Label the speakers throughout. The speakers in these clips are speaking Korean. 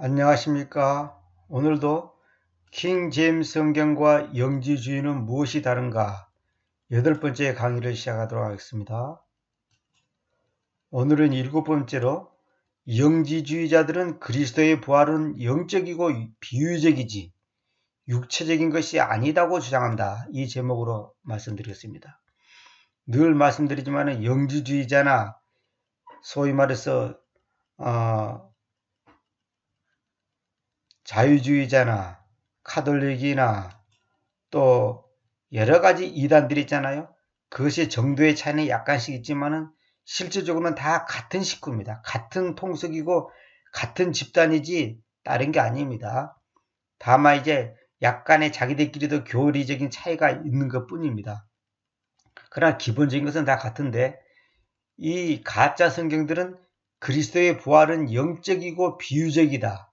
Speaker 1: 안녕하십니까. 오늘도 킹 제임스 성경과 영지주의는 무엇이 다른가 8번째 강의를 시작하도록 하겠습니다. 오늘은 7번째로 영지주의자들은 그리스도의 부활은 영적이고 비유적이지 육체적인 것이 아니다고 주장한다. 이 제목으로 말씀드리겠습니다. 늘 말씀드리지만 영지주의자나 소위 말해서 자유주의자나 카톨릭이나 또 여러가지 이단들이 있잖아요. 그것이 정도의 차이는 약간씩 있지만은 실질적으로는 다 같은 식구입니다. 같은 통속이고 같은 집단이지 다른 게 아닙니다. 다만 이제 약간의 자기들끼리도 교리적인 차이가 있는 것 뿐입니다. 그러나 기본적인 것은 다 같은데 이 가짜 성경들은 그리스도의 부활은 영적이고 비유적이다.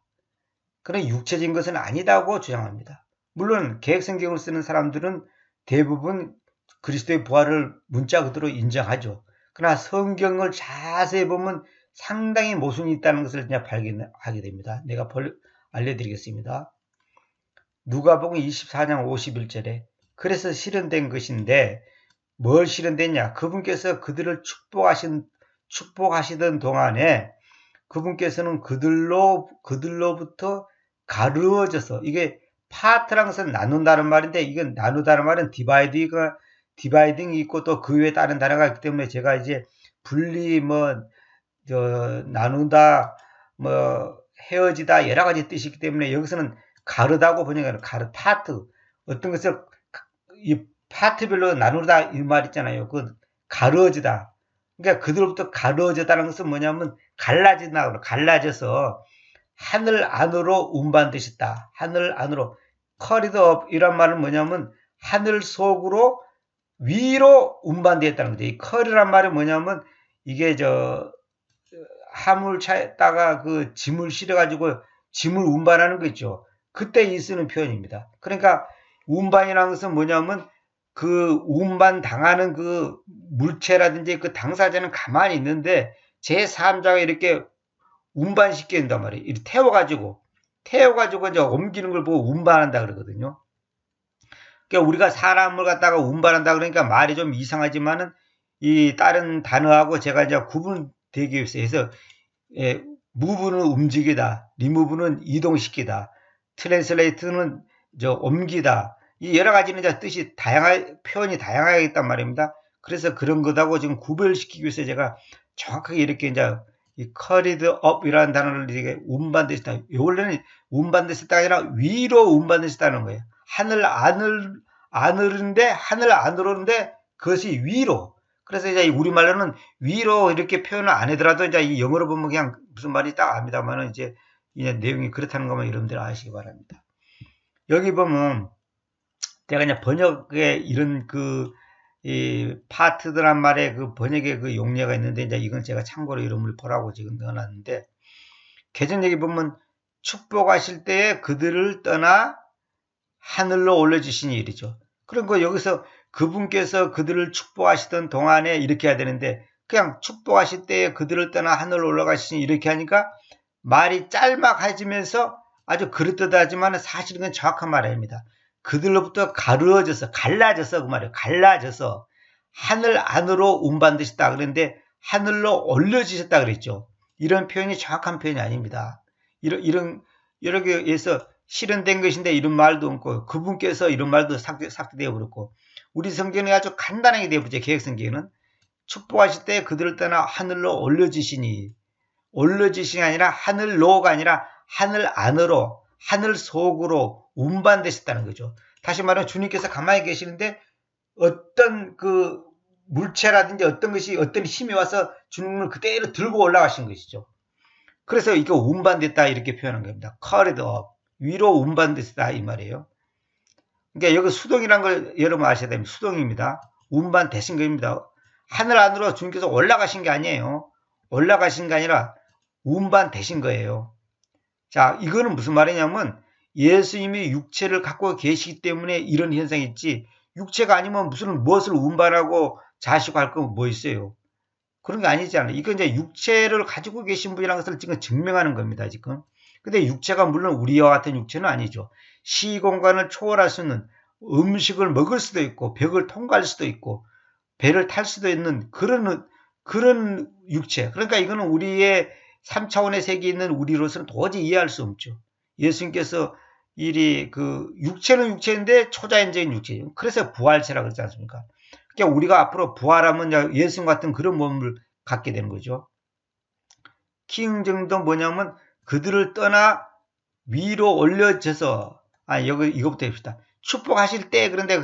Speaker 1: 그런 육체적인 것은 아니다고 주장합니다. 물론 개혁성경을 쓰는 사람들은 대부분 그리스도의 부활을 문자 그대로 인정하죠. 그러나 성경을 자세히 보면 상당히 모순이 있다는 것을 그냥 발견하게 됩니다. 내가 알려드리겠습니다. 누가복음 24장 51절에 그래서 실현된 것인데 뭘 실현됐냐? 그분께서 그들을 축복하시던 동안에 그분께서는 그들로부터 가르어져서, 이게 파트라는 것은 나눈다는 말인데, 이건 나누다는 말은 디바이딩이 있고 또 그 외에 다른 단어가 있기 때문에 제가 이제 나누다, 헤어지다 여러 가지 뜻이 있기 때문에 여기서는 가르다고 번역하는 파트. 어떤 것을 이 파트별로 나누다 이 말 있잖아요. 그 가르어지다. 그러니까 그들로부터 가르어졌다는 것은 뭐냐면 갈라져서 하늘 안으로 운반되셨다. 하늘 안으로. 커리드 업 이란 말은 뭐냐면 하늘 속으로 위로 운반되었다는 거죠. 이 커리란 말은 뭐냐면 이게 화물차에다가 그 짐을 실어가지고 짐을 운반하는 거 있죠. 그때 쓰는 표현입니다. 그러니까 운반이라는 것은 뭐냐면 그 운반 당하는 그 물체라든지 그 당사자는 가만히 있는데 제3자가 이렇게 운반시킨단 말이에요. 이렇게 태워가지고 이제 옮기는 걸 보고 운반한다 그러거든요. 그러니까 우리가 사람을 갖다가 운반한다 그러니까 말이 좀 이상하지만은 이 다른 단어하고 제가 이제 구분되기 위해서 해서 무브는 움직이다, 리무브는 이동시키다, 트랜슬레이트는 옮기다. 이 여러 가지는 이제 뜻이 표현이 다양하게 있단 말입니다. 그래서 그런 것하고 지금 구별시키기 위해서 제가 정확하게 이렇게 이제 이 커리드 업이라는 단어를 이게 운반됐다. 원래는 운반됐다가 아니라 위로 운반됐다는 거예요. 하늘 안으로인데 그것이 위로. 그래서 이제 우리말로는 위로 이렇게 표현을 안 하더라도 이제 이 영어로 보면 그냥 무슨 말이 딱 압니다만은 이제 내용이 그렇다는 것만 여러분들 아시기 바랍니다. 여기 보면 제가 그냥 번역에 이런 이 파트들한 말에 그 번역의 그 용례가 있는데 이제 이건 제가 참고로 이름을 보라고 지금 넣어놨는데 개정역에 보면 축복하실 때에 그들을 떠나 하늘로 올려주시니 이르죠. 그리고 여기서 그분께서 그들을 축복하시던 동안에 이렇게 해야 되는데 그냥 축복하실 때에 그들을 떠나 하늘로 올라가시니 이렇게 하니까 말이 짤막해지면서 아주 그릇되다지만 사실은 그건 정확한 말입니다. 그들로부터 갈라져서 그 말이에요. 갈라져서 하늘 안으로 운반되셨다 그랬는데 하늘로 올려주셨다 그랬죠. 이런 표현이 정확한 표현이 아닙니다. 이렇게 해서 실현된 것인데 이런 말도 없고 그분께서 이런 말도 삭제되어 버렸고 우리 성경이 아주 간단하게 되어버렸죠. 개혁성경은 축복하실 때 그들을 떠나 하늘로 올려주시니 아니라 하늘로가 아니라 하늘 안으로 하늘 속으로 운반되셨다는 거죠. 다시 말하면 주님께서 가만히 계시는데 어떤 그 물체라든지 어떤 힘이 와서 주님을 그대로 들고 올라가신 것이죠. 그래서 이거 운반됐다 이렇게 표현한 겁니다. carried up. 위로 운반됐다 이 말이에요. 그러니까 여기 수동이라는 걸 여러분 아셔야 됩니다. 수동입니다. 운반되신 겁니다. 하늘 안으로 주님께서 올라가신 게 아니에요. 올라가신 게 아니라 운반되신 거예요. 자, 이거는 무슨 말이냐면 예수님이 육체를 갖고 계시기 때문에 이런 현상이 있지 육체가 아니면 무엇을 운반하고 자시고 할 건 뭐 있어요. 그런 게 아니잖아요. 이건 이제 육체를 가지고 계신 분이라는 것을 지금 증명하는 겁니다. 지금 근데 육체가 물론 우리와 같은 육체는 아니죠. 시공간을 초월할 수 있는 음식을 먹을 수도 있고 벽을 통과할 수도 있고 배를 탈 수도 있는 그런 육체. 그러니까 이거는 우리의 3차원의 세계에 있는 우리로서는 도저히 이해할 수 없죠. 예수님께서 육체는 육체인데 초자연적인 육체예요. 그래서 부활체라고 그러지 않습니까? 그러니까 우리가 앞으로 부활하면 예수님 같은 그런 몸을 갖게 되는 거죠. 키응정도 뭐냐면 그들을 떠나 위로 올려져서 이거부터 해봅시다. 축복하실 때 그런데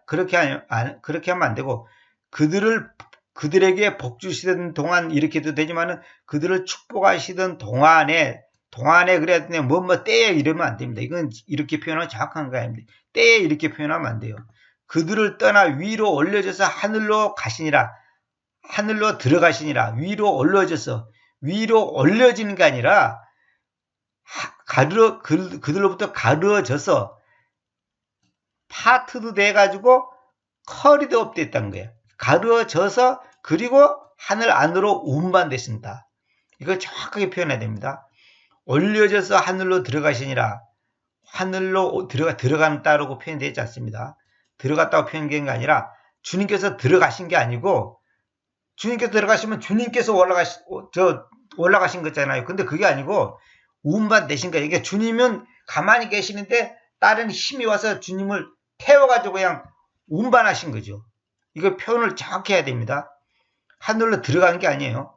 Speaker 1: 그렇게 하면 안 되고 그들에게 복 주시던 동안 이렇게 해도 되지만은 그들을 축복하시던 동안에 그래야 되냐 때에 이러면 안 됩니다. 이건 이렇게 표현하면 정확한 거 아닙니다. 때에 이렇게 표현하면 안 돼요. 그들을 떠나 위로 올려져서 하늘로 가시니라. 하늘로 들어가시니라. 위로 올려져서 위로 올려지는 게 아니라 그들로부터 가르어져서 파트도 돼가지고 커리드업 됐다는 거예요. 가르어져서 그리고 하늘 안으로 운반되신다. 이걸 정확하게 표현해야 됩니다. 올려져서 하늘로 들어가시니라. 하늘로 들어간다라고 표현되지 않습니다. 들어갔다고 표현된 게 아니라 주님께서 들어가신 게 아니고 주님께서 들어가시면 주님께서 올라가신 거잖아요. 근데 그게 아니고 운반되신 거예요. 그러니까 주님은 가만히 계시는데 다른 힘이 와서 주님을 태워가지고 그냥 운반하신 거죠. 이거 표현을 정확히 해야 됩니다. 하늘로 들어가는 게 아니에요.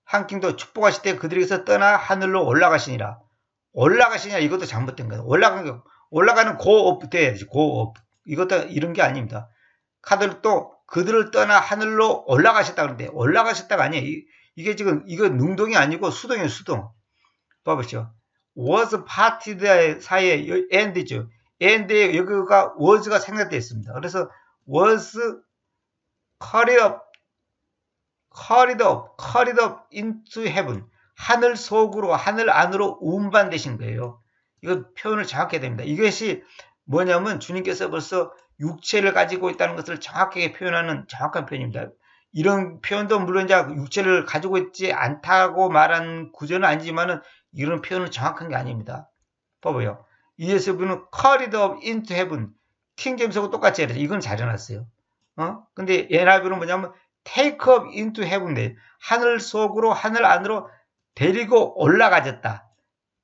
Speaker 1: 한킹도 축복하실 때 그들에게서 떠나 하늘로 올라가시니라. 올라가시니라 이것도 잘못된 거예요. 올라가는 고업부터 해야지. 고업. 이것도 이런 게 아닙니다. 카드를 또 그들을 떠나 하늘로 올라가셨다 그러는데 올라가셨다가 아니에요. 이게 지금 이거 능동이 아니고 수동이에요. 수동. 봐보시죠. was parted 사이에 end죠. end에 여기가 was가 생략되어 있습니다. 그래서 was carried up into heaven. 하늘 속으로, 하늘 안으로 운반되신 거예요. 이거 표현을 정확히 해야 됩니다. 이것이 뭐냐면 주님께서 벌써 육체를 가지고 있다는 것을 정확하게 표현하는 정확한 표현입니다. 이런 표현도 물론 이제 육체를 가지고 있지 않다고 말한 구절은 아니지만은 이런 표현은 정확한 게 아닙니다. 봐봐요. ESV는 carried up into heaven. 킹제임스하고 똑같이 해야 돼. 이건 잘 해놨어요. 근데 NIV는 뭐냐면 take up into heaven. 하늘 속으로, 하늘 안으로 데리고 올라가졌다.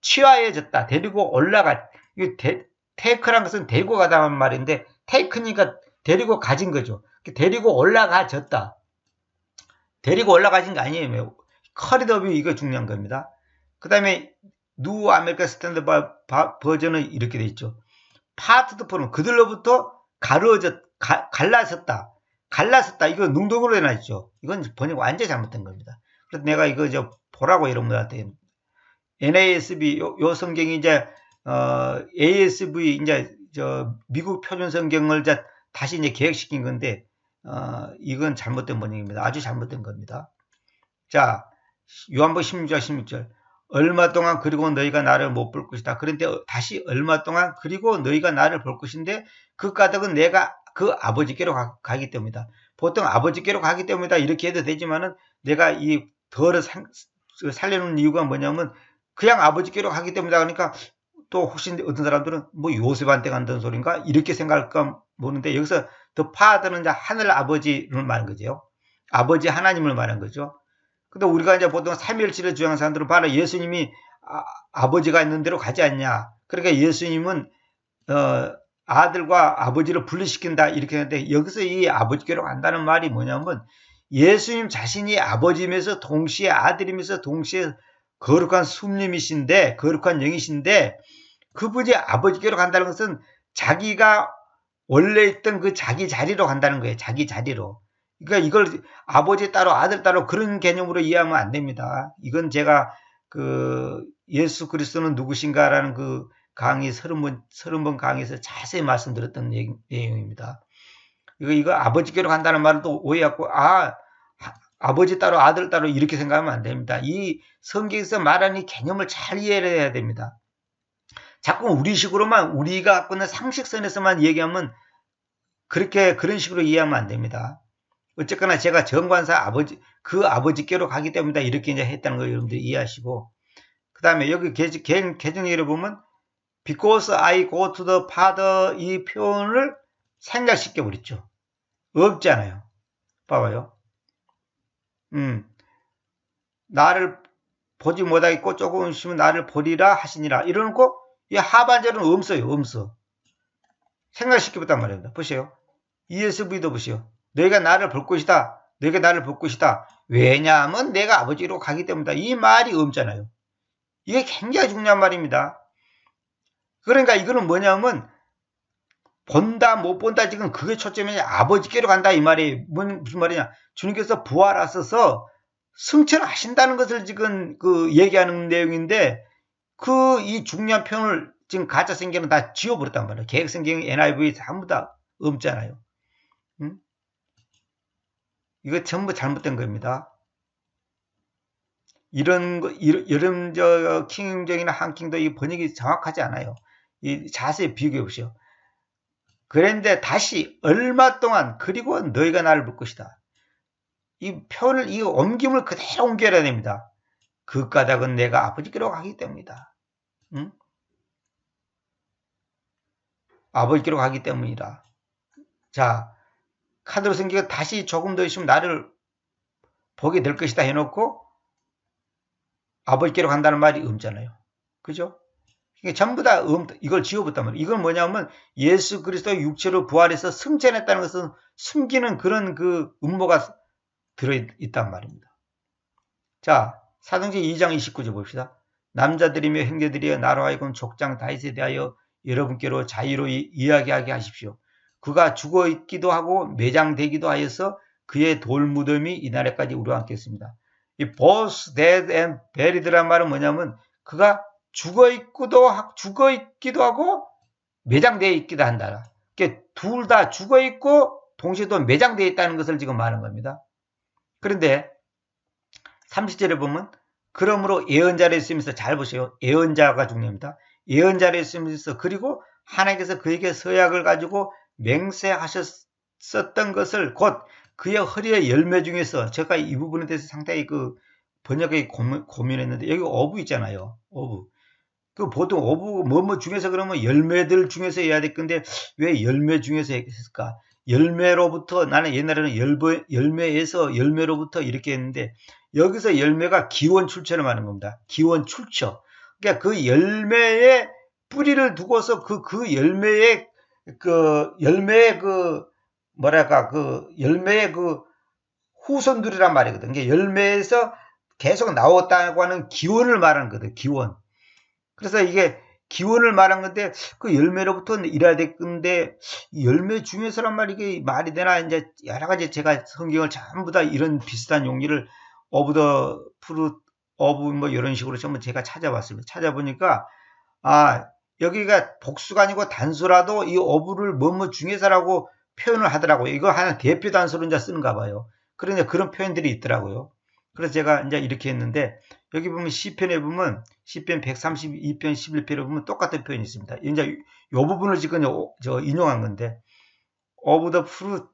Speaker 1: 취하여졌다. 데리고 take란 것은 데리고 가다는 말인데 take니까 데리고 가진 거죠. 데리고 올라가졌다. 데리고 올라가진 게 아니에요. 커리더뷰 이거 중요한 겁니다. 그 다음에 뉴 아메리칸 스탠더드 버전은 이렇게 돼 있죠. 파트드 포는 그들로부터 갈라섰다. 이거 능동으로 해놨죠. 이건 번역 완전히 잘못된 겁니다. 그래서 내가 이거 보라고 여러분들한테 NASB 요 성경이 이제 ASV 이제 미국 표준 성경을 다시 이제 개혁시킨 건데 이건 잘못된 번역입니다. 아주 잘못된 겁니다. 자, 요한복음 16장 16절. 얼마 동안 그리고 너희가 나를 못 볼 것이다. 그런데 다시 얼마 동안 그리고 너희가 나를 볼 것인데 그 까닭은 내가 그 아버지께로 가기 때문이다. 보통 아버지께로 가기 때문이다 이렇게 해도 되지만은 내가 이 덜을 살려놓은 이유가 뭐냐면 그냥 아버지께로 가기 때문이다. 그러니까 또 혹시 어떤 사람들은 뭐 요셉한테 간다는 소린가 이렇게 생각할까 보는데 여기서 더 파드는 이제 하늘 아버지를 말하는 거죠. 아버지 하나님을 말하는 거죠. 근데 우리가 이제 보통 삼위일체를 주장하는 사람들은 바로 예수님이 아버지가 있는 대로 가지 않냐. 그러니까 예수님은 아들과 아버지를 분리시킨다 이렇게 하는데 여기서 이 아버지께로 간다는 말이 뭐냐면 예수님 자신이 아버지면서 동시에 아들이면서 동시에 거룩한 숭님이신데 거룩한 영이신데 그분이 아버지께로 간다는 것은 자기가 원래 있던 그 자기 자리로 간다는 거예요. 자기 자리로. 그러니까 이걸 아버지 따로 아들 따로 그런 개념으로 이해하면 안 됩니다. 이건 제가 예수 그리스도는 누구신가라는 그 강의 30번 강의에서 자세히 말씀드렸던 내용입니다. 이거 아버지께로 간다는 말은 또 오해하고 아버지 따로 아들 따로 이렇게 생각하면 안 됩니다. 이 성경에서 말하는 이 개념을 잘 이해해야 됩니다. 자꾸 우리식으로만 우리가 갖고 있는 상식선에서만 얘기하면 그런 식으로 이해하면 안 됩니다. 어쨌거나 제가 정관사 아버지께로 가기 때문이다 이렇게 이제 했다는 걸 여러분들이 이해하시고 그 다음에 여기 개정예를 보면 because I go to the Father 이 표현을 생략시켜 버렸죠. 없잖아요. 봐봐요. 나를 보지 못하겠고 조금 있으면 나를 보리라 하시니라 이러놓고 이 하반절은 없어요. 없어. 생략시켜봤단 말입니다. 보세요. ESV도 보세요. 너희가 나를 볼 것이다. 너희가 나를 볼 것이다. 왜냐하면 내가 아버지로 가기 때문이다. 이 말이 없잖아요. 이게 굉장히 중요한 말입니다. 그러니까 이거는 뭐냐면 본다 못 본다 지금 그게 초점이냐. 아버지께로 간다 이 말이 무슨 말이냐. 주님께서 부활하셔서 승천을 하신다는 것을 지금 얘기하는 내용인데 이 중요한 표현을 지금 가짜 성경은 다 지워버렸단 말이에요. 개혁 성경, NIV 전부 다 없잖아요. 이거 전부 잘못된 겁니다. 이런 킹정이나 한킹도 이 번역이 정확하지 않아요. 자세히 비교해 보시오. 그런데 다시 얼마 동안 그리고 너희가 나를 볼 것이다. 이 표현을 이 옮김을 그대로 옮겨야 됩니다. 그 까닭은 내가 아버지께로 가기 때문이다. 아버지께로 가기 때문이다. 자, 카드로 성경가 다시 조금 더 있으면 나를 보게 될 것이다 해놓고 아버지께로 간다는 말이 없잖아요. 그죠? 전부 다 이걸 지워봤단 말이에요. 이건 뭐냐면 예수 그리스도의 육체로 부활해서 승천했다는 것은 숨기는 그런 음모가 들어있단 말입니다. 자, 사도행전 2장 29절 봅시다. 남자들이며 형제들이여 나로 하여금 족장 다윗에 대하여 여러분께로 자유로이 이야기하게 하십시오. 그가 죽어 있기도 하고 매장되기도 하여서 그의 돌무덤이 이날에까지 우리와 함께 있습니다. 이 both dead and buried란 말은 뭐냐면 그가 죽어 있기도 하고 매장되어 있기도 한다. 그러니까 둘 다 죽어 있고 동시에 또 매장되어 있다는 것을 지금 말하는 겁니다. 그런데 30절에 보면 그러므로 예언자를 쓰면서 잘 보세요. 예언자가 중요합니다. 예언자를 쓰면서 그리고 하나님께서 그에게 서약을 가지고 맹세하셨었던 것을 곧 그의 허리의 열매 중에서 제가 이 부분에 대해서 상당히 번역에 고민했는데 여기 어부 있잖아요. 어부. 보통 어부 뭐뭐 중에서 그러면 열매들 중에서 해야 될 건데 왜 열매 중에서 했을까? 열매로부터 나는 옛날에는 열매로부터 이렇게 했는데 여기서 열매가 기원 출처를 말하는 겁니다. 기원 출처. 그러니까 그 열매에 뿌리를 두고서 그 열매의 열매의 열매의 후손들이란 말이거든요. 그러니까 열매에서 계속 나왔다고 하는 기원을 말하는 거거든요. 기원. 그래서 이게 기원을 말한 건데 그 열매로부터 일해야 될 건데 열매 중에서란 말이 이게 말이 되나 이제 여러 가지 제가 성경을 전부 다 이런 비슷한 용기를 오브 더 프루트 오브 뭐 이런 식으로 전부 제가 찾아봤습니다. 찾아보니까 여기가 복수가 아니고 단수라도 이 오브를 뭐뭐 중에서라고 표현을 하더라고요. 이거 하나 대표 단수로 이제 쓰는가 봐요. 그러니까 그런 표현들이 있더라고요. 그래서 제가 이제 이렇게 했는데 여기 보면 시편에 보면 시편 132편 11편에 보면 똑같은 표현이 있습니다. 이제 이 부분을 지금 인용한 건데 of the fruit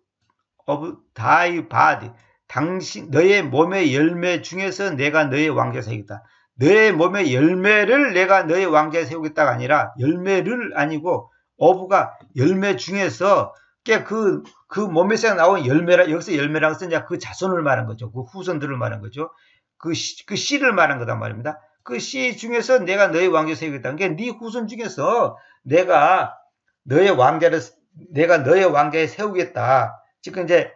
Speaker 1: of thy body 너의 몸의 열매 중에서 내가 너의 왕좌에 세우겠다. 너의 몸의 열매를 내가 너의 왕좌에 세우겠다가 아니라 열매를 아니고 of가 열매 중에서 그 몸에서 나온 열매라 여기서 열매라고 쓴 그 자손을 말한 거죠. 그 후손들을 말한 거죠. 그 씨를 말한 거단 말입니다. 그 씨 중에서 내가 너의 왕좌에 세우겠다. 그러니까 네 후손 중에서 내가 너의 왕좌에 세우겠다. 지금 이제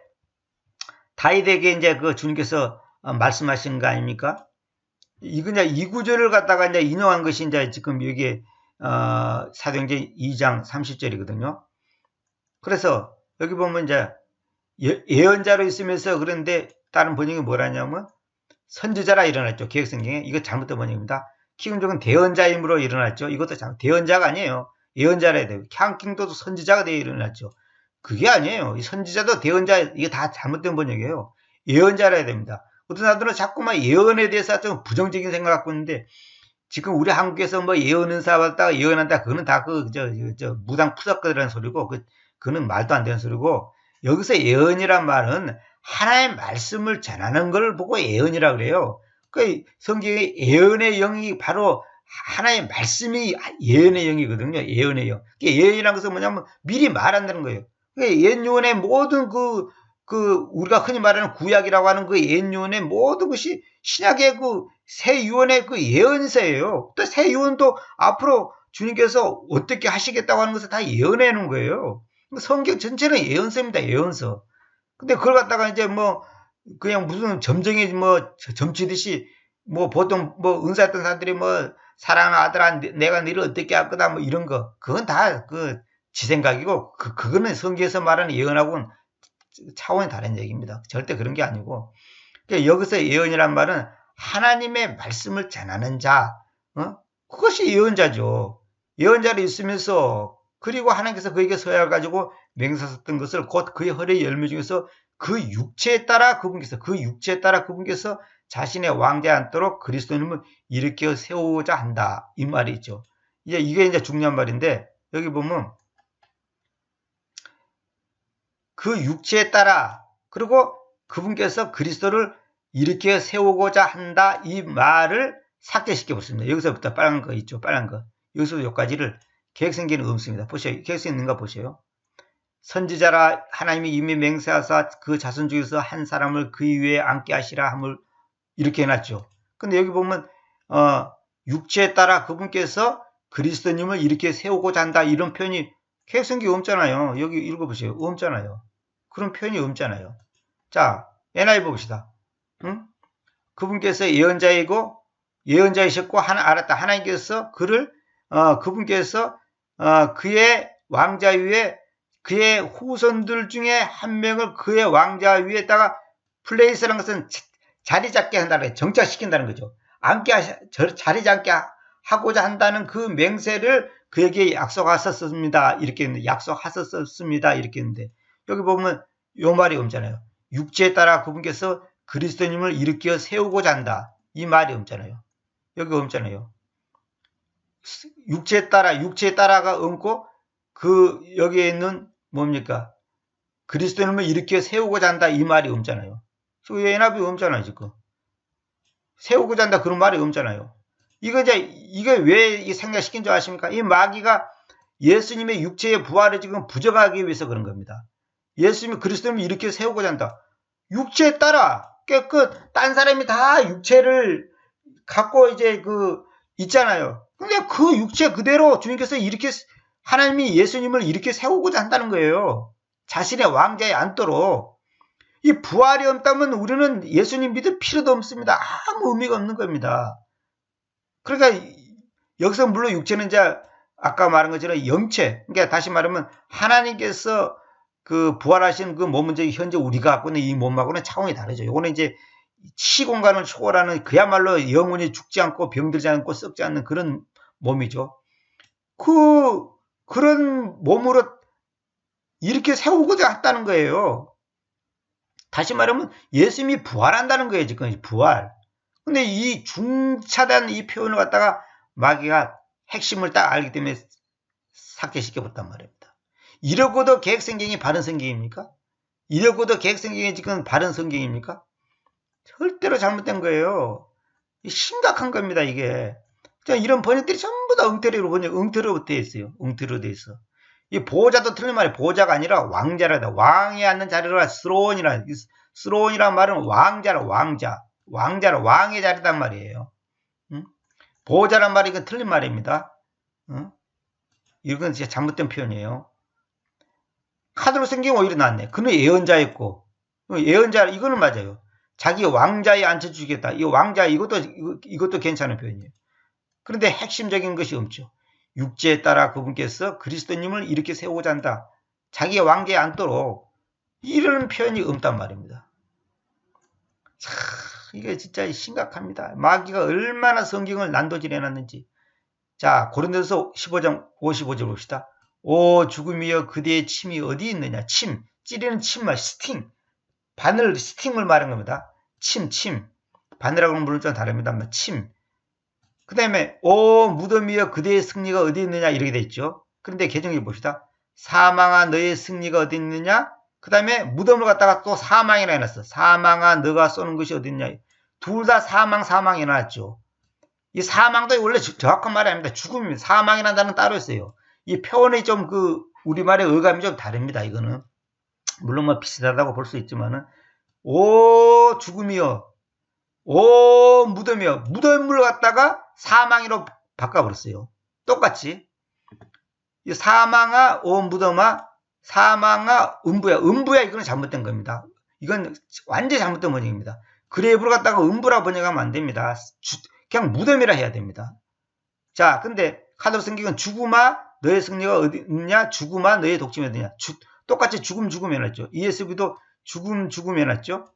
Speaker 1: 다윗에게 이제 주님께서 말씀하신 거 아닙니까? 이거 이제 이 구절을 갖다가 이제 인용한 것이 이제 지금 여기 사도행전 2장 30절이거든요. 그래서 여기 보면 이제 예언자로 있으면서 그런데 다른 번역이 뭐라냐면 선지자라 일어났죠. 개혁성경에. 이거 잘못된 번역입니다. 킹종은 대언자임으로 일어났죠. 이것도 대언자가 아니에요. 예언자라 해야 돼요. 킹도도 선지자가 되어 일어났죠. 그게 아니에요. 이 선지자도 대언자 이게 다 잘못된 번역이에요. 예언자라 해야 됩니다. 어떤 사람들은 자꾸만 예언에 대해서 좀 부정적인 생각을 갖고 있는데 지금 우리 한국에서 뭐 예언 은사 받다가 예언한다 그거는 다 무당 푸석거리라는 소리고 그거는 말도 안 되는 소리고 여기서 예언이란 말은 하나의 말씀을 전하는 걸 보고 예언이라고 그래요. 그 성경의 예언의 영이 바로 하나의 말씀이 예언의 영이거든요. 예언의 영. 예언이라는 것은 뭐냐면 미리 말한다는 거예요. 옛 요원의 모든 우리가 흔히 말하는 구약이라고 하는 그 옛 요원의 모든 것이 신약의 새 유언의 예언서예요. 또 새 유언도 앞으로 주님께서 어떻게 하시겠다고 하는 것을 다 예언해 놓은 거예요. 성경 전체는 예언서입니다. 예언서. 근데 그걸 갖다가 이제 그냥 무슨 점쟁이 점치듯이 보통 은사했던 사람들이 사랑하는 아들아 내가 너를 어떻게 할 거다 이런 거 그건 다 지 생각이고 그거는 성경에서 말하는 예언하고는 차원이 다른 얘기입니다. 절대 그런 게 아니고 그러니까 여기서 예언이란 말은 하나님의 말씀을 전하는 자 그것이 예언자죠. 예언자를 있으면서 그리고 하나님께서 그에게 서야 가지고 맹세하셨던 것을 곧 그의 허리의 열매 중에서 그 육체에 따라 그분께서 자신의 왕자에 앉도록 그리스도님을 일으켜 세우고자 한다. 이 말이 있죠. 이게 이제 중요한 말인데 여기 보면 그 육체에 따라 그리고 그분께서 그리스도를 일으켜 세우고자 한다. 이 말을 삭제시켜 보습니다. 여기서부터 빨간 거 있죠. 빨간 거. 여기서 여기까지를 계획성경은 없습니다. 보세요. 계획성 있는가 보세요. 선지자라 하나님이 이미 맹세하사 그 자손 중에서 한 사람을 그 위에 앉게 하시라 함을 이렇게 해놨죠. 근데 여기 보면 육체에 따라 그분께서 그리스도님을 이렇게 세우고자 한다 이런 표현이 계획성경에 없잖아요. 여기 읽어보세요. 없잖아요. 그런 표현이 없잖아요. 자, NIV 봅시다. 그분께서 예언자이셨고 하나님께서 그분께서 그의 왕자 위에 그의 후손들 중에 한 명을 그의 왕자 위에다가 플레이스라는 것은 자리 잡게 한다는 거예요. 정착시킨다는 거죠. 자리 잡게 하고자 한다는 그 맹세를 그에게 약속하셨습니다. 이렇게 했는데 약속하셨습니다. 이렇게 했는데 여기 보면 요 말이 없잖아요. 육체에 따라 그분께서 그리스도님을 일으켜 세우고자 한다. 이 말이 없잖아요. 여기 없잖아요. 육체에 따라가 없고 여기에 있는 뭡니까? 그리스도님을 일으켜 세우고자 한다. 이 말이 없잖아요. NIV 없잖아요, 지금. 세우고자 한다. 그런 말이 없잖아요. 이게 왜 생략시킨 줄 아십니까? 이 마귀가 예수님의 육체의 부활을 지금 부정하기 위해서 그런 겁니다. 예수님이 그리스도님을 일으켜 세우고자 한다. 육체에 따라, 딴 사람이 다 육체를 갖고 있잖아요. 근데 그 육체 그대로 주님께서 하나님이 예수님을 일으켜 세우고자 한다는 거예요. 자신의 왕자에 앉도록. 이 부활이 없다면 우리는 예수님 믿을 필요도 없습니다. 아무 의미가 없는 겁니다. 그러니까 여기서 물론 육체는 이제 아까 말한 것처럼 영체. 그러니까 다시 말하면 하나님께서 부활하신 그 몸은 이제 현재 우리가 갖고 있는 이 몸하고는 차원이 다르죠. 이거는 이제 시공간을 초월하는 그야말로 영혼이 죽지 않고 병들지 않고 썩지 않는 그런 몸이죠. 그런 몸으로 이렇게 세우고자 했다는 거예요. 다시 말하면 예수님이 부활한다는 거예요. 지금 부활. 근데 이 중차단 이 표현을 갖다가 마귀가 핵심을 딱 알기 때문에 삭제시켜버렸단 말입니다. 이러고도 계획성경이 바른 성경입니까? 이러고도 계획성경이 지금 바른 성경입니까? 절대로 잘못된 거예요. 심각한 겁니다, 이게. 이런 번역들이 전부 다 엉터리로 되어 있어요. 엉터리로 되어 있어. 이 보호자도 틀린 말이에요. 보호자가 아니라 왕자라다. 왕이 앉는 자리라 스로온이란 말은 왕자. 왕의 자리단 말이에요. 보호자란 말이 이건 틀린 말입니다. 이건 진짜 잘못된 표현이에요. 카드로 생긴 오히려 낫네. 그는 예언자였고, 이거는 맞아요. 자기 왕자에 앉혀주겠다. 이 왕자, 이것도 괜찮은 표현이에요. 그런데 핵심적인 것이 없죠. 육체에 따라 그분께서 그리스도님을 이렇게 세우고자 한다. 자기의 왕자에 앉도록. 이런 표현이 없단 말입니다. 참, 이게 진짜 심각합니다. 마귀가 얼마나 성경을 난도질 해놨는지. 자, 고린도서 15장 55절 봅시다. 오 죽음이여 그대의 침이 어디 있느냐. 침, 찌르는 침말, 스팅. 스팅을 말한 겁니다. 침. 바늘하고는 물론 좀 다릅니다. 침. 그 다음에 오 무덤이여 그대의 승리가 어디 있느냐 이렇게 돼 있죠. 그런데 개정해 봅시다. 사망아 너의 승리가 어디 있느냐. 그 다음에 무덤을 갖다가 또 사망이라 해놨어. 사망아 너가 쏘는 것이 어디 있느냐. 둘 다 사망이 일어났죠. 이 사망도 원래 정확한 말이 아닙니다. 죽음입니다. 사망이라는 단어는 따로 있어요. 이 표현이 좀 우리말의 어감이 좀 다릅니다. 이거는. 물론 뭐 비슷하다고 볼 수 있지만은, 오, 죽음이여. 오, 무덤이여. 무덤을 갖다가 사망이로 바꿔버렸어요. 똑같이. 이 사망아, 오, 무덤아, 사망아, 음부야. 음부야, 이거는 잘못된 겁니다. 이건 완전히 잘못된 번역입니다. 그레이브를 갖다가 음부라고 번역하면 안 됩니다. 그냥 무덤이라 해야 됩니다. 자, 근데 카톨릭 성경은 죽음아, 너의 승리가 어디 있냐? 죽음아, 너의 독침이 어디냐? 똑같이 죽음 해놨죠. ESV도 죽음 해놨죠.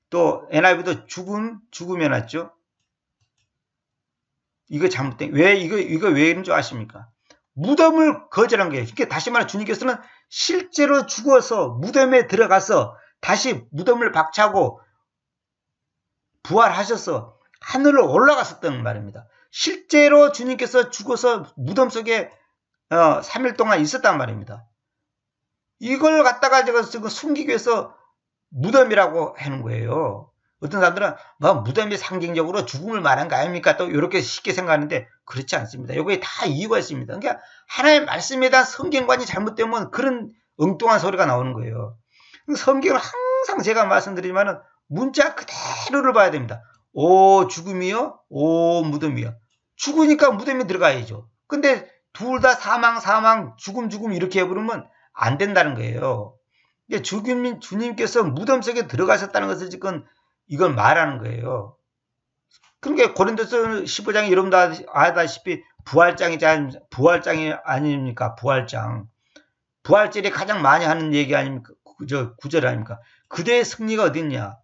Speaker 1: 또 NIV도 죽음 해놨죠. 이거 잘못된, 이거 왜 이런 줄 아십니까? 무덤을 거절한 거예요. 그러니까 다시 말해 주님께서는 실제로 죽어서 무덤에 들어가서 다시 무덤을 박차고 부활하셔서 하늘로 올라갔었다는 말입니다. 실제로 주님께서 죽어서 무덤 속에 3일 동안 있었단 말입니다. 이걸 갖다가 제가 지금 숨기기 위해서 무덤이라고 하는 거예요. 어떤 사람들은 무덤이 상징적으로 죽음을 말한 거 아닙니까? 또 이렇게 쉽게 생각하는데 그렇지 않습니다. 여기에 다 이유가 있습니다. 그러니까 하나님의 말씀에 대한 성경관이 잘못되면 그런 엉뚱한 소리가 나오는 거예요. 성경을 항상 제가 말씀드리지만은 문자 그대로를 봐야 됩니다. 오 죽음이요? 오 무덤이요? 죽으니까 무덤에 들어가야죠. 근데 둘 다 사망 죽음 이렇게 해버리면 안 된다는 거예요. 주님께서 무덤 속에 들어가셨다는 것을 지금 이걸 말하는 거예요. 그러니까 고린도서 15장에 여러분도 아다시피 부활장이 아닙니까? 부활절이 가장 많이 하는 얘기 아닙니까? 구절 아닙니까? 그대의 승리가 어딨냐?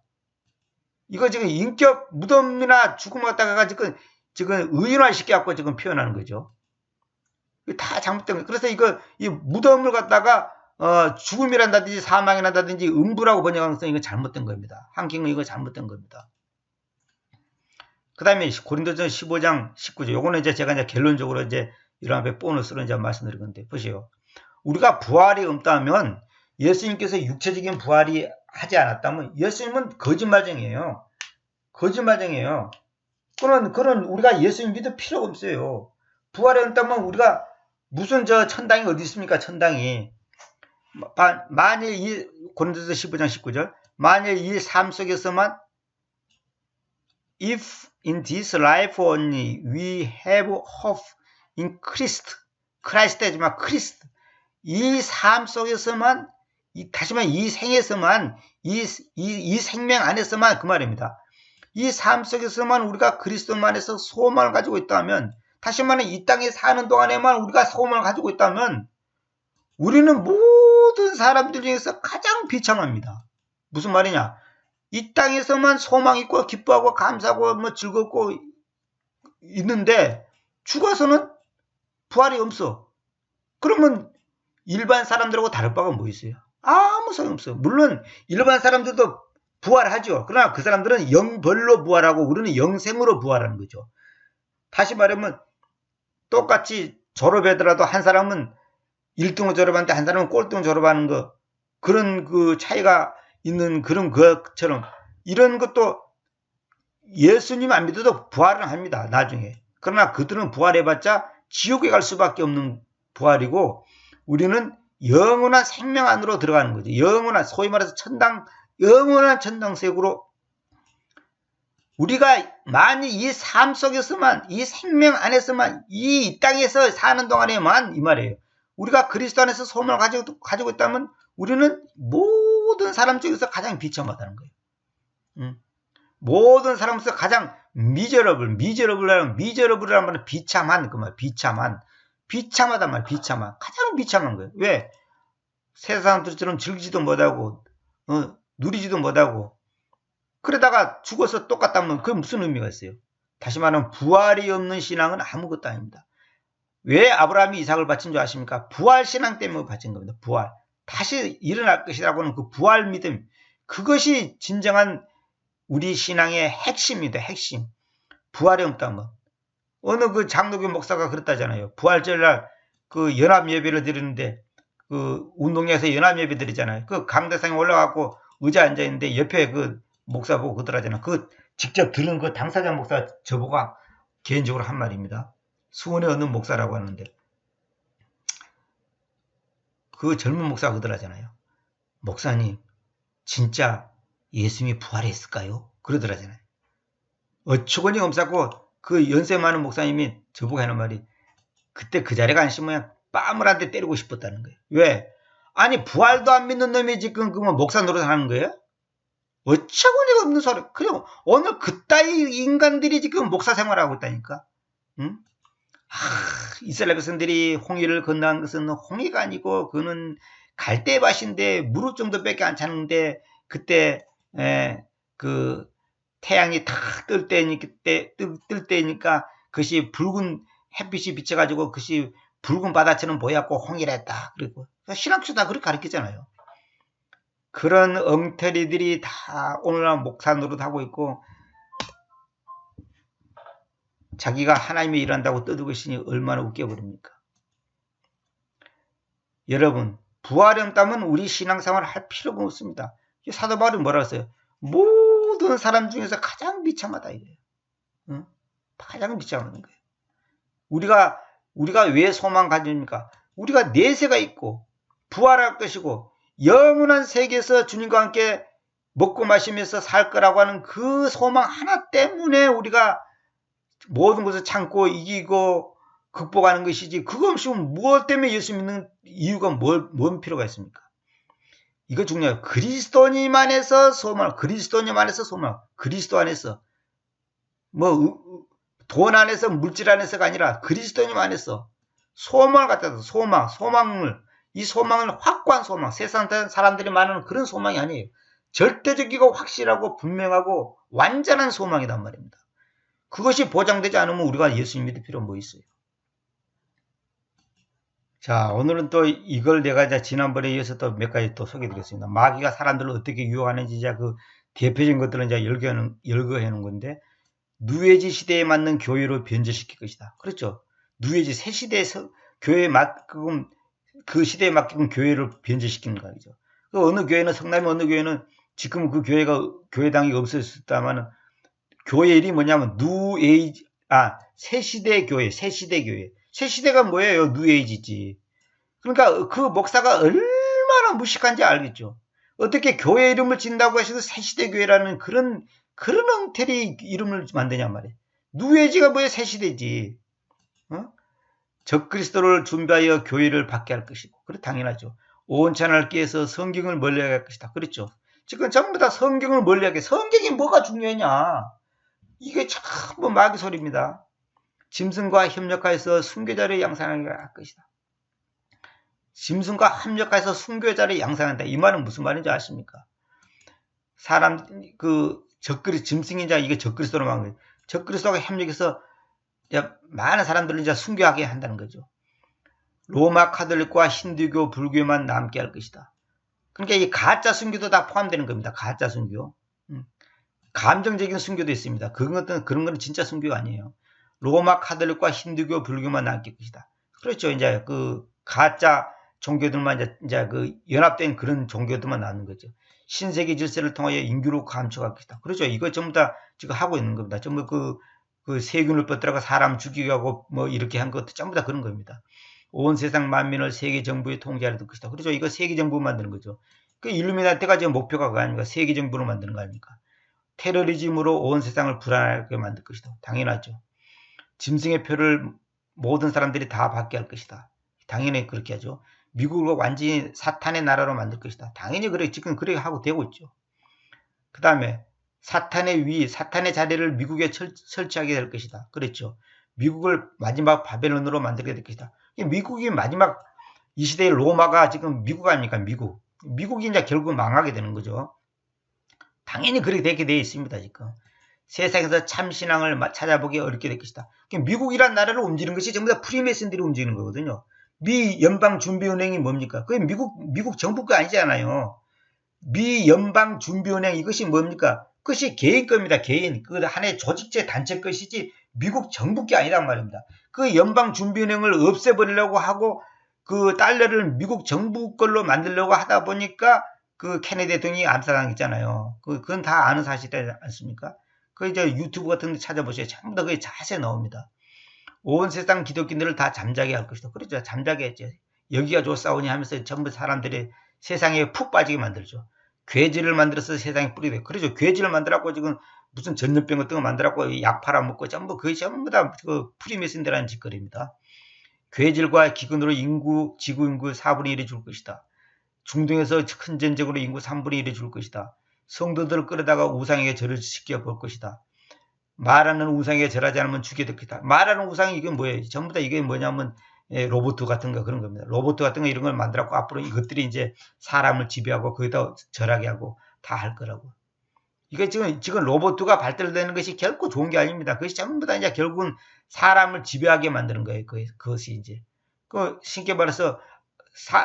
Speaker 1: 이거 지금 인격 무덤이나 죽음 갖다가 지금 의인화시켜갖고 지금 표현하는 거죠. 다 잘못된 거예요. 그래서 이 무덤을 갖다가 죽음이란다든지 사망이란다든지 음부라고 번역하는 것은 이건 잘못된 겁니다. 한경은 이거 잘못된 겁니다. 그 다음에 고린도전 15장 19절. 요거는 제가 결론적으로 이런 보너스로 말씀드린 건데, 보세요. 우리가 부활이 없다면, 예수님께서 육체적인 부활이 하지 않았다면, 예수님은 거짓말쟁이에요. 그런 우리가 예수님 믿을 필요가 없어요. 부활이 없다면 우리가 무슨 천당이 어디 있습니까? 천당이. 만일 고린도서 15장 19절. 만일 이 삶 속에서만 If in this life only we have hope in Christ. 크라이스트지만 크리스트. 이 삶 속에서만 다시 말해 이 생에서만 이 생명 안에서만 그 말입니다. 이 삶 속에서만 우리가 그리스도만에서 소망을 가지고 있다면, 다시 말해 이 땅에 사는 동안에만 우리가 소망을 가지고 있다면 우리는 모든 사람들 중에서 가장 비참합니다. 무슨 말이냐? 이 땅에서만 소망 있고 기뻐하고 감사하고 즐겁고 있는데 죽어서는 부활이 없어. 그러면 일반 사람들하고 다를 바가 뭐 있어요? 아무 소용없어요. 물론 일반 사람들도 부활하죠. 그러나 그 사람들은 영벌로 부활하고 우리는 영생으로 부활하는 거죠. 다시 말하면 똑같이 졸업하더라도 한 사람은 1등을 졸업하는데 한 사람은 꼴등 졸업하는 거, 그런 차이가 있는 그런 것처럼 이런 것도 예수님 안 믿어도 부활은 합니다. 나중에. 그러나 그들은 부활해봤자 지옥에 갈 수밖에 없는 부활이고, 우리는 영원한 생명 안으로 들어가는 거죠. 영원한, 소위 말해서 영원한 천당색으로 우리가 만일 이 삶 속에서만, 이 생명 안에서만, 이 땅에서 사는 동안에만, 이 말이에요. 우리가 그리스도 안에서 소망을 가지고 있다면 우리는 모든 사람 중에서 가장 비참하다는 거예요. 모든 사람 중에서 가장 미저러블이라는 말은 비참한, 그 말, 비참하단 말, 가장 비참한 거예요. 왜? 세상 사람들처럼 즐기지도 못하고, 누리지도 못하고, 그러다가 죽어서 똑같다면 그게 무슨 의미가 있어요? 다시 말하면 부활이 없는 신앙은 아무것도 아닙니다. 왜 아브라함이 이삭을 바친 줄 아십니까? 부활 신앙 때문에 바친 겁니다. 부활. 다시 일어날 것이라고 하는 그 부활 믿음. 그것이 진정한 우리 신앙의 핵심입니다. 핵심. 부활이 없다면. 어느 장로교 목사가 그랬다잖아요. 부활절날 연합 예배를 드리는데, 운동장에서 연합 예배 드리잖아요. 강대상에 올라가고 의자 앉아있는데 옆에 목사 보고 그러더라잖아요. 직접 들은 그 당사자 목사 저보고 개인적으로 한 말입니다. 수원에 어느 목사라고 하는데 그 젊은 목사가 그러더라잖아요. 목사님 진짜 예수님이 부활했을까요? 그러더라잖아요. 어처구니 없었고 그 연세 많은 목사님이 저보고 하는 말이 그때 그 자리가 안 있으면 뺨을 한 대 때리고 싶었다는 거예요. 왜? 아니 부활도 안 믿는 놈이 지금 그러면 목사 노릇하는 거예요? 어처구니가 없는 소리. 그냥 오늘 그따위 인간들이 지금 목사 생활하고 있다니까. 응? 이스라엘 백성들이 홍해를 건너간 것은 홍해가 아니고 그는 갈대밭인데 무릎 정도밖에 안 차는데 그때 그 태양이 탁 뜰 때니까 그것이 붉은 햇빛이 비쳐가지고 그것이 붉은 바다처럼 보였고 홍해라 했다. 그리고 신학교 다 그렇게 가르치잖아요. 그런 엉터리들이 다 오늘날 목사 노릇하고 있고 자기가 하나님의 일한다고 떠들고 있으니 얼마나 웃겨버립니까? 여러분 부활이 없다면 우리 신앙생활을 할 필요가 없습니다. 사도 바울이 뭐라고 했어요? 모든 사람 중에서 가장 비참하다 이거예요. 응? 가장 비참한 거예요. 우리가 왜 소망 가집니까? 우리가 내세가 있고 부활할 것이고 영원한 세계에서 주님과 함께 먹고 마시면서 살 거라고 하는 그 소망 하나 때문에 우리가 모든 것을 참고 이기고 극복하는 것이지 그거 없으면 무엇 때문에 예수 믿는 이유가 뭔 필요가 있습니까? 이거 중요해요. 그리스도님 안에서 소망, 그리스도님 안에서 소망, 그리스도 안에서 뭐 돈 안에서 물질 안에서가 아니라 그리스도님 안에서 소망을 갖다 줘. 소망을 이 소망은 확고한 소망, 세상 사람들이 말하는 그런 소망이 아니에요. 절대적이고 확실하고 분명하고 완전한 소망이란 말입니다. 그것이 보장되지 않으면 우리가 예수님 믿을 필요가 뭐 있어요. 자, 오늘은 또 이걸 내가 이제 지난번에 이어서 또 몇 가지 또 소개해드리겠습니다. 마귀가 사람들을 어떻게 유혹하는지 이제 그 대표적인 것들은 이제 열거해 놓은 건데, 누에지 시대에 맞는 교회로 변제시킬 것이다. 그렇죠. 누에지 새 시대에서 교회에 맞게끔 그 시대에 맞게끔 교회를 변제시키는 거 아니죠. 그 어느 교회는 성남의 어느 교회는 지금 그 교회당이 없어졌다마는 교회 이름이 뭐냐면 새 시대 교회. 새 시대가 뭐예요? 뉴에이지지. 그러니까 그 목사가 얼마나 무식한지 알겠죠. 어떻게 교회 이름을 짓는다고 해서 새 시대 교회라는 그런 엉터리 이름을 만드냔 말이에요. 뉴에이지가 뭐예요? 새 시대지. 적그리스도를 준비하여 교회를 받게 할 것이고, 그래 당연하죠. 온천을 끼해서 성경을 멀리하게 할 것이다. 그렇죠. 지금 전부 다 성경을 멀리하게. 성경이 뭐가 중요하냐? 이게 전부 마귀 소리입니다. 짐승과 협력하여서 순교자를 양산하게 할 것이다. 짐승과 협력하여서 순교자를 양산한다. 이 말은 무슨 말인지 아십니까? 짐승이 이게 적그리스도로 말한 거예요. 적그리스도가 협력해서 많은 사람들을 이제 순교하게 한다는 거죠. 로마 카톨릭과 힌두교, 불교만 남게 할 것이다. 그러니까 이 가짜 순교도 다 포함되는 겁니다. 가짜 순교. 감정적인 순교도 있습니다. 그런 건 진짜 순교가 아니에요. 로마 카톨릭과 힌두교, 불교만 남길 것이다. 그렇죠. 이제 그 가짜 종교들만 이제 그 연합된 그런 종교들만 남는 거죠. 신세계 질서를 통하여 인교로 감춰갈 것이다. 그렇죠. 이거 전부 다 지금 하고 있는 겁니다. 전부 그 세균을 뻗들어가 사람 죽이고 하고 뭐 이렇게 한 것도 전부 다 그런 겁니다. 온 세상 만민을 세계 정부의 통제하려 들 것이다. 그렇죠. 이거 세계 정부 만드는 거죠. 그 일루미나티가 지금 목표가 그거 아닙니까? 세계 정부로 만드는 거 아닙니까? 테러리즘으로 온 세상을 불안하게 만들 것이다. 당연하죠. 짐승의 표를 모든 사람들이 다 받게 할 것이다. 당연히 그렇게 하죠. 미국을 완전히 사탄의 나라로 만들 것이다. 당연히 그래. 지금 그렇게 하고 되고 있죠. 그 다음에 사탄의 자리를 미국에 설치하게 될 것이다. 그랬죠. 미국을 마지막 바벨론으로 만들게 될 것이다. 미국이 마지막 이 시대의 로마가 지금 미국 아닙니까? 미국이 이제 결국 망하게 되는 거죠. 당연히 그렇게 되게 되어 있습니다. 지금. 세상에서 참신앙을 찾아보기 어렵게 될 것이다. 미국이란 나라를 움직이는 것이 전부 다 프리메이슨들이 움직이는 거거든요. 미 연방준비은행이 뭡니까? 그게 미국 정부가 아니잖아요. 미 연방준비은행 이것이 뭡니까? 그것이 개인 겁니다. 개인. 그 하나의 조직제 단체 것이지 미국 정부 게 아니란 말입니다. 그 연방준비은행을 없애버리려고 하고 그 달러를 미국 정부 걸로 만들려고 하다 보니까 그 케네디 대통령이 암살당했잖아요. 그건 다 아는 사실이지 않습니까? 그 이제 유튜브 같은 데 찾아보셔야 전부 다 그게 자세히 나옵니다. 온 세상 기독교인들을 다 잠자게 할 것이다. 그렇죠. 잠자게 했죠. 여기가 좋사오니 하면서 전부 사람들이 세상에 푹 빠지게 만들죠. 괴질을 만들어서 세상에 뿌리게. 그렇죠. 괴질을 만들었고 지금 무슨 전염병 같은 거 만들었고 약 팔아먹고 전부 그게 전부 다 그 프리메슨이라는 짓거리입니다. 괴질과 기근으로 지구 인구 4분의 1이 줄 것이다. 중동에서 큰 전쟁으로 인구 3분의 1이 줄 것이다. 성도들을 끌어다가 우상에게 절을 시켜 볼 것이다. 말하는 우상에게 절하지 않으면 죽게 될 것이다. 말하는 우상이 이게 뭐예요? 전부 다 이게 뭐냐면 로봇 같은 거 그런 겁니다. 로봇 같은 거 이런 걸 만들었고 앞으로 이것들이 이제 사람을 지배하고 거기다 절하게 하고 다 할 거라고. 이게 지금 로봇가 발달되는 것이 결코 좋은 게 아닙니다. 그것이 전부 다 이제 결국은 사람을 지배하게 만드는 거예요. 그것이 이제 쉽게 말해서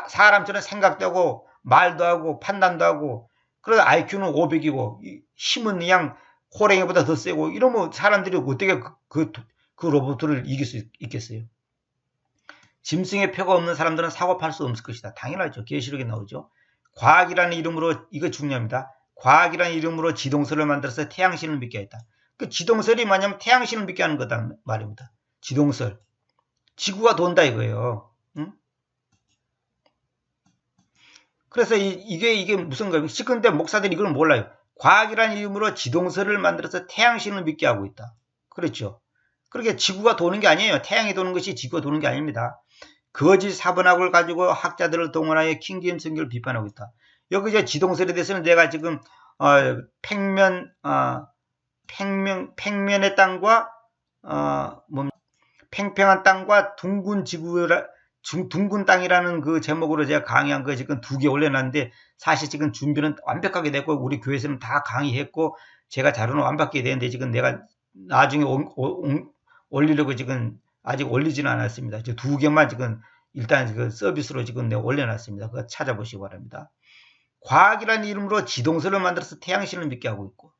Speaker 1: 사람처럼 생각도 하고 말도 하고 판단도 하고 그래서 IQ는 500이고 힘은 그냥 호랭이보다 더 세고 이러면 사람들이 어떻게 그 로봇을 이길 수 있겠어요? 짐승의 표가 없는 사람들은 사고팔 수 없을 것이다. 당연하죠. 계시록에 나오죠. 과학이라는 이름으로 이거 중요합니다. 과학이라는 이름으로 지동설을 만들어서 태양신을 믿게 했다. 그 지동설이 뭐냐면 태양신을 믿게 하는 거다 말입니다. 지동설. 지구가 돈다 이거예요. 응? 그래서 이게 무슨 거예요? 근데 목사들이 이걸 몰라요. 과학이라는 이름으로 지동설을 만들어서 태양신을 믿게 하고 있다. 그렇죠. 그렇게 지구가 도는 게 아니에요. 태양이 도는 것이 지구가 도는 게 아닙니다. 거짓 사번학을 가지고 학자들을 동원하여 킹제임스 성경을 비판하고 있다. 여기 이제 지동설에 대해서는 내가 지금 팽면의 땅과 팽팽한 땅과 둥근 지구라 둥근 땅이라는 그 제목으로 제가 강의한 거 지금 2개 올려놨는데 사실 지금 준비는 완벽하게 됐고 우리 교회에서는 다 강의했고 제가 자료는 완벽하게 되는데 지금 내가 나중에 올리려고 지금 아직 올리지는 않았습니다. 2개만 지금 일단 그 서비스로 지금 내가 올려놨습니다. 그거 찾아보시기 바랍니다. 과학이라는 이름으로 지동설을 만들어서 태양신을 믿게 하고 있고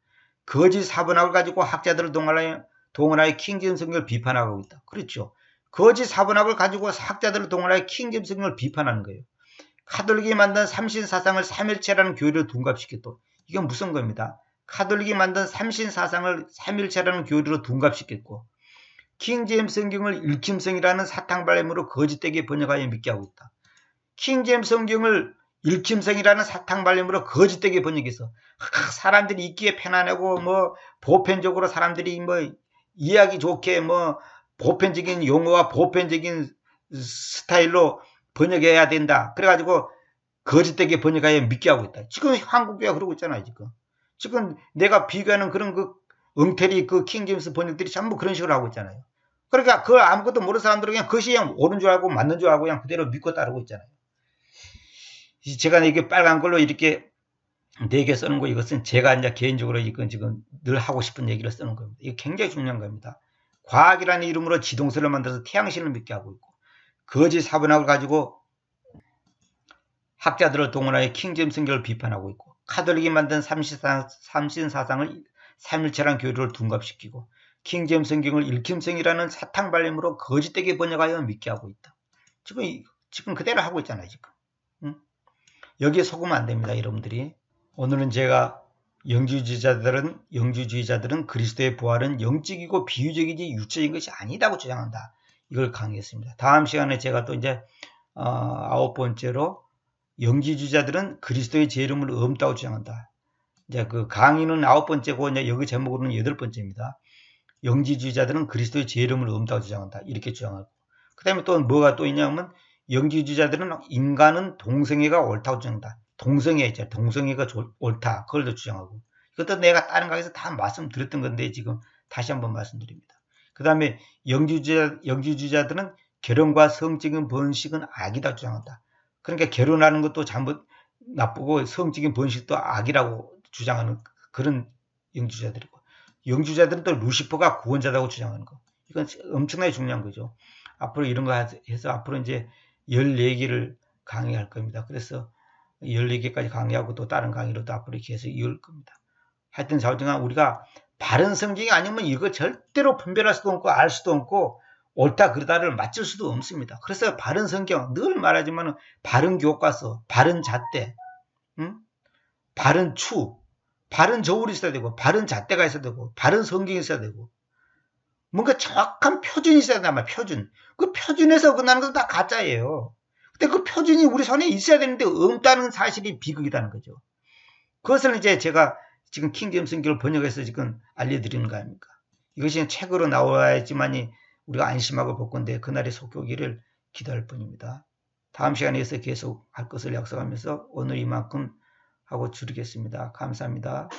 Speaker 1: 거짓 사번학을 가지고 학자들을 동원하여 킹제임스 성경을 비판하고 있다. 그렇죠. 거짓 사번학을 가지고 학자들을 동원하여 킹제임스 성경을 비판하는 거예요. 카톨릭이 만든 삼신사상을 삼일체라는 교리로 둔갑시켰다. 이건 무슨 겁니다. 카톨릭이 만든 삼신사상을 삼일체라는 교리로 둔갑시켰고 킹제임스 성경을 일킴성이라는 사탕발림으로 거짓되게 번역하여 믿게 하고 있다. 킹제임스 성경을 일킴성이라는 사탕발림으로 거짓되게 번역해서 사람들이 읽기에 편안하고 뭐 보편적으로 사람들이 뭐 이해하기 좋게 뭐 보편적인 용어와 보편적인 스타일로 번역해야 된다. 그래가지고 거짓되게 번역하여 믿게 하고 있다. 지금 한국교회가 그러고 있잖아요. 지금 내가 비교하는 그런 그 엉터리 그 킹제임스 번역들이 전부 그런 식으로 하고 있잖아요. 그러니까 그걸 아무것도 모르는 사람들은 그냥 그것이 그냥 옳은 줄 알고 맞는 줄 알고 그냥 그대로 믿고 따르고 있잖아요. 제가 이게 빨간 걸로 이렇게 4개 쓰는 거 이것은 제가 이제 개인적으로 이건 지금 늘 하고 싶은 얘기를 쓰는 겁니다. 이게 굉장히 중요한 겁니다. 과학이라는 이름으로 지동설을 만들어서 태양신을 믿게 하고 있고 거짓 사번학을 가지고 학자들을 동원하여 킹제임스 성경을 비판하고 있고 카톨릭이 만든 삼신사상을 삼일체라는 교리를 둔갑시키고 킹제임스 성경을 일킴성이라는 사탕발림으로 거짓되게 번역하여 믿게 하고 있다. 지금 그대로 하고 있잖아요. 지금. 응? 여기에 속으면 안 됩니다. 여러분들이. 오늘은 제가 영주주의자들은 그리스도의 부활은 영적이고 비유적이지 육체적인 것이 아니다고 주장한다. 이걸 강의했습니다. 다음 시간에 제가 또 이제 9번째로 영지주의자들은 그리스도의 제 이름을 없다고 주장한다. 이제 그 강의는 9번째고 이제 여기 제목으로는 8번째입니다. 영지주의자들은 그리스도의 제 이름을 없다고 주장한다. 이렇게 주장하고. 그 다음에 또 뭐가 또 있냐면 영지주의자들은 인간은 동성애가 옳다고 주장한다. 동성애 있잖아요. 동성애가 옳다. 그걸 또 주장하고. 이것도 내가 다른 강의에서 다 말씀드렸던 건데 지금 다시 한번 말씀드립니다. 그 다음에 영지주의자들은 결혼과 성적인 번식은 악이다 주장한다. 그러니까 결혼하는 것도 잘못 나쁘고 성적인 번식도 악이라고 주장하는 그런 영주자들이고 영주자들은 또 루시퍼가 구원자라고 주장하는 거. 이건 엄청나게 중요한 거죠. 앞으로 이런 거 해서 앞으로 이제 14개를 강의할 겁니다. 그래서 14개까지 강의하고 또 다른 강의로도 앞으로 계속 이을 겁니다. 하여튼 자우정한 우리가 바른 성경이 아니면 이거 절대로 분별할 수도 없고 알 수도 없고 옳다 그르다를 맞출 수도 없습니다. 그래서 바른 성경 늘 말하지만 바른 교과서, 바른 잣대, 바른 추, 바른 저울이 있어야 되고, 바른 잣대가 있어야 되고, 바른 성경이 있어야 되고, 뭔가 정확한 표준이 있어야 된단 말이야, 표준. 그 표준에서 끝나는 건 다 가짜예요. 근데 그 표준이 우리 손에 있어야 되는데 없다는 사실이 비극이라는 거죠. 그것을 이제 제가 지금 킹제임스 성경을 번역해서 지금 알려드리는 거 아닙니까? 이것이 책으로 나와야지만이 우리가 안심하고 볼 건데 그날이 속 오기를 기도할 뿐입니다. 다음 시간에서 계속 할 것을 약속하면서 오늘 이만큼 하고 줄이겠습니다. 감사합니다.